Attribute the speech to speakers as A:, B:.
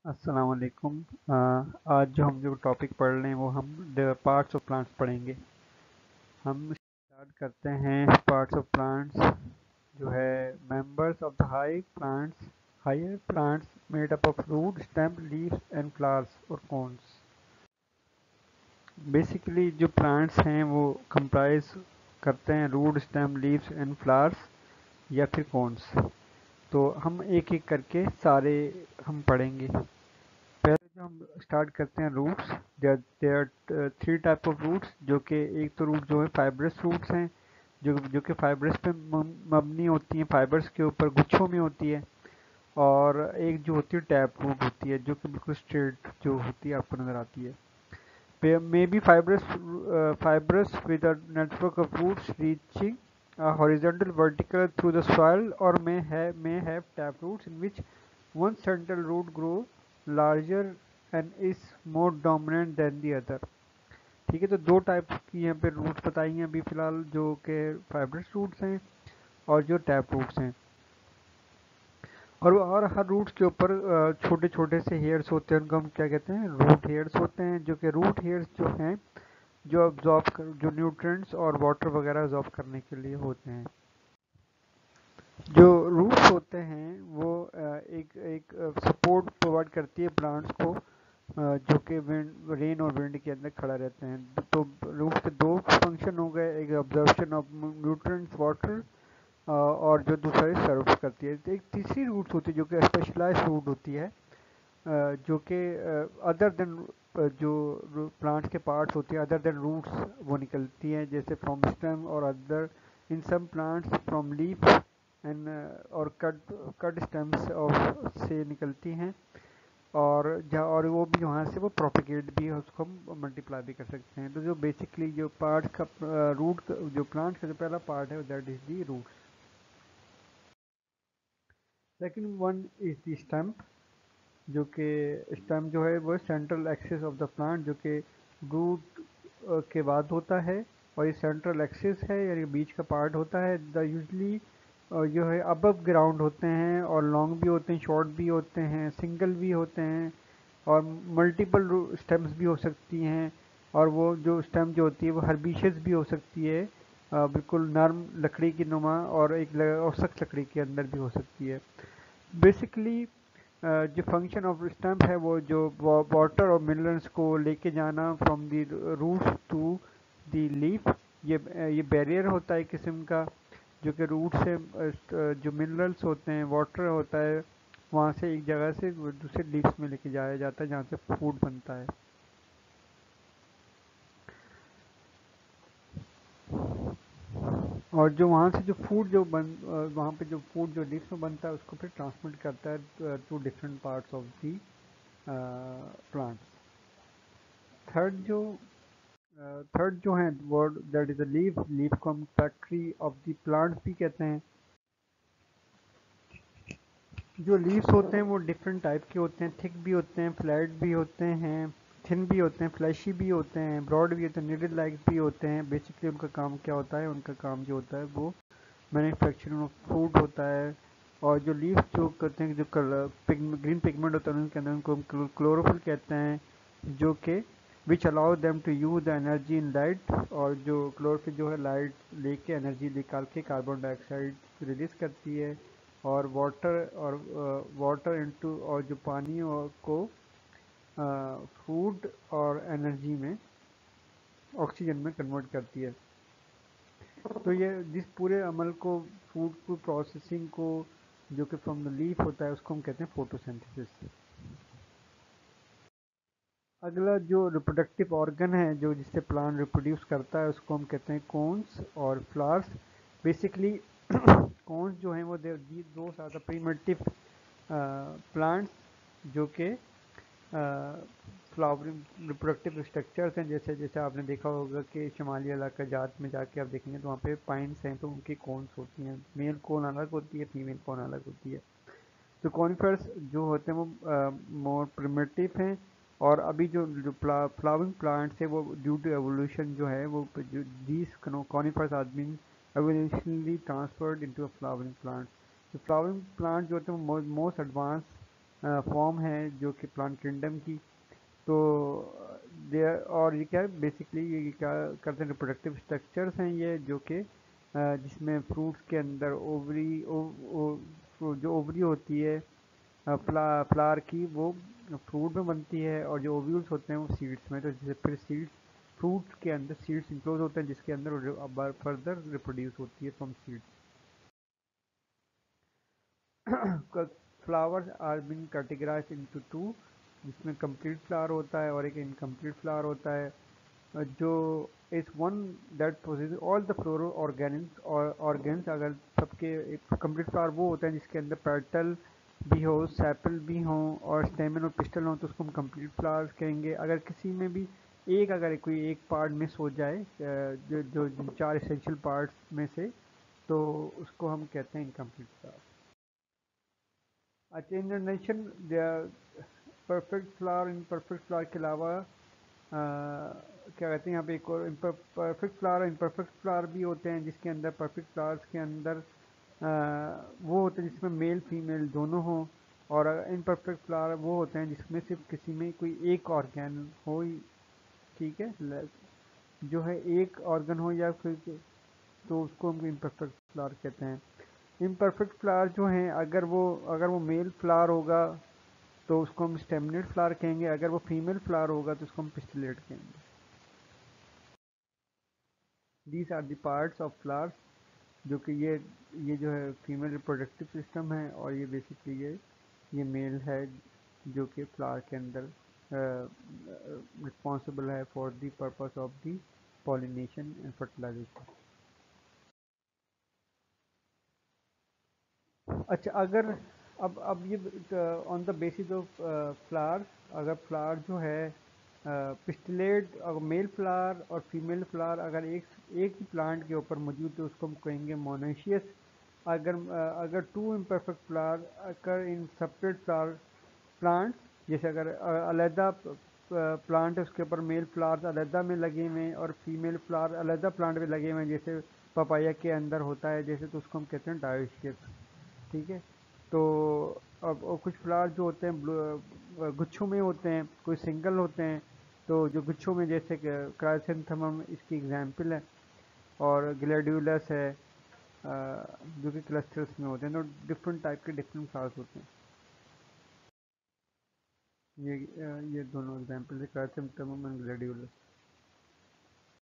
A: अस्सलाम वालेकुम। आज जो हम जो टॉपिक पढ़ रहे हैं वो हम पार्ट्स ऑफ प्लांट्स पढ़ेंगे। हम स्टार्ट करते हैं पार्ट्स ऑफ प्लांट्स जो है members of the higher plants made up of root stem leaves and flowers और कोन्स। बेसिकली जो प्लांट्स हैं वो कंप्राइज करते हैं root stem leaves and flowers या फिर कोन्स। तो हम एक एक करके सारे हम पढ़ेंगे। पहले जो हम स्टार्ट करते हैं roots, there are three type of roots, जो कि एक तो रूट जो है फाइब्रस रूट्स हैं, जो कि फाइब्रस पे मबनी होती हैं, फाइबर्स के ऊपर गुच्छों में होती है। और एक जो होती है टैप रूट होती है, जो कि बिल्कुल स्ट्रेट जो होती है आपको नज़र आती है। Maybe fibrous with a network of roots reaching horizontal vertical through the soil, or may have tap roots in which one central root grow larger and is more dominant than the other। ठीक है, तो दो type की यहाँ पे roots बताई हैं अभी फिलहाल, जो कि फाइब्रस रूट्स हैं और जो टैप रूट्स हैं। और हर रूट्स के ऊपर छोटे छोटे से हेयर्स होते हैं, उनको हम क्या कहते हैं, रूट हेयर्स होते हैं। जो कि रूट हेयर्स जो हैं जो अब्जॉर्ब कर जो न्यूट्रिएंट्स और वाटर वगैरह अब्जॉर्ब करने के लिए होते हैं। जो रूट्स होते हैं वो एक एक सपोर्ट प्रोवाइड करती है प्लांट्स को, जो कि रेन और विंड के अंदर खड़ा रहते हैं। तो रूट्स के दो फंक्शन हो गए, एक ऑब्जर्वेशन ऑफ न्यूट्रिएंट्स वाटर, और जो दूसरा सर्व करती है। तो एक तीसरी रूट्स होती है जो कि स्पेशलाइज्ड रूट होती है, जो कि अदर देन जो प्लांट्स के पार्ट्स होते हैं अदर देन रूट्स वो निकलती हैं, जैसे फ्रॉम स्टेम और other in some plants from leaf and और कट स्टेम्स ऑफ से निकलती हैं। और वो भी वहाँ से वो प्रोपिगेट भी है, उसको हम मल्टीप्लाई भी कर सकते हैं। तो जो बेसिकली जो पार्ट का रूट जो प्लांट का जो पहला पार्ट है that is the roots. Second one is the stem, जो कि स्टेम जो है वो central axis of the plant, जो कि रूट के बाद होता है। और ये सेंट्रल एक्सिस है यानी बीच का पार्ट होता है। द यूजली जो है अबव ग्राउंड होते हैं, और लॉन्ग भी होते हैं, शॉर्ट भी होते हैं, सिंगल भी होते हैं, और मल्टीपल स्टेम्स भी हो सकती हैं। और वो जो स्टेम जो होती है वो हर्बिशियस भी हो सकती है, बिल्कुल नरम लकड़ी की नुमा, और और सख्त लकड़ी के अंदर भी हो सकती है। बेसिकली जो फंक्शन ऑफ स्टम्प है वो जो वाटर और मिनरल्स को लेके जाना from the roots to the leaf, ये बैरियर होता है किस्म का, जो कि रूट से जो मिनरल्स होते हैं वाटर होता है वहाँ से एक जगह से दूसरे लीव्स में लेके जाया जाता है जहाँ से फूड बनता है। और जो वहाँ से जो फूड वहाँ पे जो फूड जो लीव्स में बनता है उसको फिर ट्रांसमिट करता है to different parts of the plants. Third जो थर्ड जो है word that is a leaf, leaf को हम फैक्ट्री ऑफ द प्लांट्स भी कहते हैं। जो लीव्स होते हैं वो डिफरेंट टाइप के होते हैं, थिक भी होते हैं, फ्लैट भी होते हैं, थिन भी होते हैं, फ्लैशी भी होते हैं, ब्रॉड भी होते हैं, निडल लाइक भी होते हैं। बेसिकली उनका काम क्या होता है, उनका काम जो होता है वो मैन्युफैक्चरिंग ऑफ फूड होता है। और जो लीव जो करते हैं, जो कलर ग्रीन पिगमेंट होता है उनके अंदर, उनको हम क्लोरोफिल कहते हैं, जो कि which allow them to use the energy in light. और जो क्लोरोफिल जो है लाइट लेके एनर्जी निकाल के कार्बन डाइऑक्साइड रिलीज करती है, और वाटर इनटू और जो पानी को फूड और एनर्जी में ऑक्सीजन में कन्वर्ट करती है। तो ये जिस पूरे अमल को, फूड को प्रोसेसिंग को, जो कि फ्रॉम द लीफ होता है, उसको हम कहते हैं फोटोसिंथेसिस। अगला जो रिप्रोडक्टिव ऑर्गन है जो जिससे प्लांट रिप्रोड्यूस करता है उसको हम कहते हैं कोन्स और फ्लावर्स। बेसिकली कोन्स जो हैं वो दो ज़्यादा प्रीमेटिव प्लांट्स, जो कि फ्लावरिंग रिप्रोडक्टिव स्ट्रक्चर्स हैं। जैसे जैसे आपने देखा होगा कि शुमाली इलाका जात में जाके आप देखेंगे तो वहाँ पे पाइन्स हैं, तो उनकी कोन्स होती हैं, मेल कोन अलग होती है, फीमेल कोन अलग होती है। तो कॉनिफर्स जो होते हैं वो मोर प्रिमिटिव हैं। और अभी जो फ्लावरिंग प्लांट्स है वो ड्यू टू एवोल्यूशन जो है वो these conifers are been evolutionally transferred into a flowering plant. तो फ्लावरिंग प्लांट जो होते हैं वो मोस्ट एडवांस फॉर्म है जो कि प्लांट किंगडम की। तो दे और ये क्या है बेसिकली, ये क्या करते हैं, रिप्रोडक्टिव स्ट्रक्चर्स हैं ये, जो कि जिसमें फ्रूट्स के अंदर ओवरी जो ओवरी होती है फ्लावर की, वो फ्रूट में बनती है, और जो ओव्यूल्स होते हैं वो सीड्स में। तो जैसे फिर सीड्स, फ्रूट्स के अंदर सीड्स इंक्लोज होते हैं, जिसके अंदर फर्दर रिप्रोड्यूस होती है from seeds. Flowers are been categorized into two, जिसमें कंप्लीट फ्लावर होता है और एक इनकम्प्लीट फ्लावर होता है, जो is one that possess all the floral organics और ऑर्गेन्स। अगर सबके एक कंप्लीट फ्लावर वो होता है जिसके अंदर पेटल भी हो, सेपल भी हो, और स्टेमन और पिस्टल हो, तो उसको हम कंप्लीट फ्लावर्स कहेंगे। अगर किसी में भी एक, अगर कोई एक पार्ट मिस हो जाए, जो जो जिन 4 एसेंशियल पार्ट्स में से, तो उसको हम कहते हैं इनकम्प्लीट फ्लावर। अच्छा, इन nation perfect flower, in perfect flower के अलावा क्या कहते हैं यहाँ पे एक और परफेक्ट फ्लावर, इम्परफेक्ट फ्लावर भी होते हैं, जिसके अंदर परफेक्ट फ्लावर्स के अंदर वो होते हैं जिसमें मेल फीमेल दोनों हों, और इम्परफेक्ट फ्लावर वो होते हैं जिसमें सिर्फ किसी में कोई एक ऑर्गन हो ठीक है, जो है एक ऑर्गन हो या फिर, तो उसको हम इम्परफेक्ट फ्लावर कहते हैं। इम्परफेक्ट फ्लावर जो हैं, अगर वो मेल फ्लावर होगा तो उसको हम स्टेमिनेट फ्लावर कहेंगे, अगर वो फीमेल फ्लावर होगा तो उसको हम पिस्टिलेट कहेंगे। These are the parts of flowers, जो कि ये जो है फीमेल रिप्रोडक्टिव सिस्टम है, और ये बेसिकली ये मेल है जो कि फ्लावर के अंदर रिस्पॉन्सिबल है for the purpose of the pollination and fertilization. अच्छा, अगर अब ये on the basis of flower, अगर फ्लावर जो है पिस्टिलेट, अगर मेल फ्लावर और फीमेल फ्लावर अगर एक ही प्लांट के ऊपर मौजूद है, उसको हम कहेंगे मोनोशियस। अगर टू इम्परफेक्ट फ्लावर अगर इन सेपरेट फ्लावर प्लांट्स, जैसे अगर अलहदा प्लांट है, उसके ऊपर मेल फ्लावर्स अलहदा में लगे हुए हैं और फीमेल फ्लावर अलहदा प्लांट में लगे हुए हैं, जैसे पपाया के अंदर होता है, जैसे, तो उसको हम कहते हैं डायोशियस। ठीक है। तो अब और कुछ फ्लावर जो होते हैं गुच्छों में होते हैं, कोई सिंगल होते हैं। तो जो गुच्छों में, जैसे क्राइसेंथेमम इसकी एग्जाम्पल है, और ग्लैडियोलस है, जो कि क्लस्टर्स में होते हैं। तो डिफरेंट टाइप के डिफरेंट फ्लावर्स होते हैं। ये दोनों एग्जाम्पल है, क्राइसेंथेमम एंड ग्लैडियोलस।